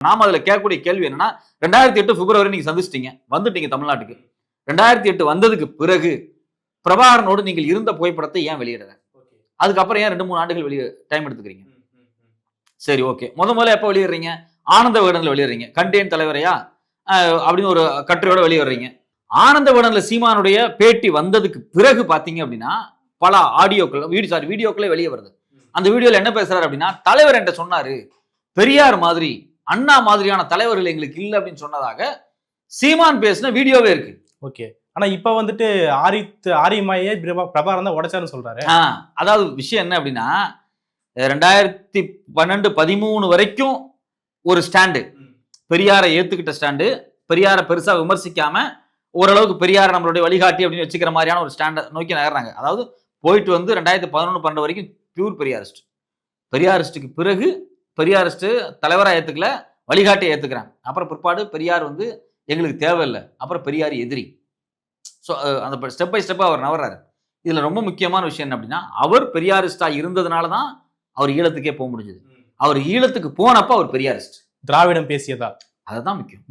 நாம அதுல கேட்கக்கூடிய கேள்வி என்னன்னா 2008 பிப்ரவரி நீங்க சந்திச்சிட்டீங்க, வந்துட்டீங்க தமிழ்நாட்டுக்கு. 2008 வந்ததுக்கு பிறகு பிரபாகரனோடு நீங்கள் இருந்த புகைப்படத்தை ஏன் வெளியிடல? அதுக்கப்புறம் ஏன் 2-3 ஆண்டுகள் வெளியே டைம் எடுத்துக்கிறீங்க? சரி, ஓகே. முதல்ல எப்ப வெளியிடுறீங்க? ஆனந்த விகடன்ல வெளியிடுறீங்க. கண்டேன் தலைவரையா அப்படின்னு ஒரு கட்டுரையோட வெளியே வர்றீங்க. ஆனந்த விகடன்ல சீமானுடைய பேட்டி வந்ததுக்கு பிறகு பாத்தீங்க அப்படின்னா பல ஆடியோக்கள் வீடியோக்களே வெளியே வருது. அந்த வீடியோல என்ன பேசுறாரு அப்படின்னா, தலைவர் என்கிட்ட சொன்னாரு, பெரியார் மாதிரி அண்ணா மாதிரியான தலைவர்கள் எங்களுக்கு இல்லை அப்படின்னு சொன்னதாக சீமான் பேசின வீடியோவே இருக்கு. ஓகே. ஆனா இப்ப வந்துட்டு ஆரியமாயே பிரபாகரன் தான் உடைச்சாருன்னு சொல்றாரு. அதாவது விஷயம் என்ன அப்படின்னா 2012-13 வரைக்கும் ஒரு ஸ்டாண்டு, பெரியாரை ஏத்துக்கிட்ட ஸ்டாண்டு, பெரியாரை பெருசா விமர்சிக்காம ஓரளவுக்கு பெரியார் நம்மளுடைய வழிகாட்டி அப்படின்னு வச்சுக்கிற மாதிரியான ஒரு ஸ்டாண்டை நோக்கி நகர்றாங்க. அதாவது போயிட்டு வந்து 2011-12 வரைக்கும் பியூர் பெரியாரிஸ்ட். பெரியாரிஸ்டுக்கு பிறகு பெரியாரிஸ்ட் தலைவராக ஏத்துக்கல, வழிகாட்டியை ஏத்துக்கிறாங்க. அப்புறம் பிற்பாடு பெரியார் வந்து எங்களுக்கு தேவையில்லை, அப்புறம் பெரியார் எதிரி. ஸோ அந்த ஸ்டெப் பை ஸ்டெப்பாக அவர் நவர்றாரு. இதுல ரொம்ப முக்கியமான விஷயம் என்ன அப்படின்னா, அவர் பெரியாரிஸ்டா இருந்ததுனால தான் அவர் ஈழத்துக்கே போக முடிஞ்சது. அவர் ஈழத்துக்கு போனப்ப அவர் பெரியாரிஸ்ட். திராவிடம் பேசியதா, அதுதான் முக்கியம்.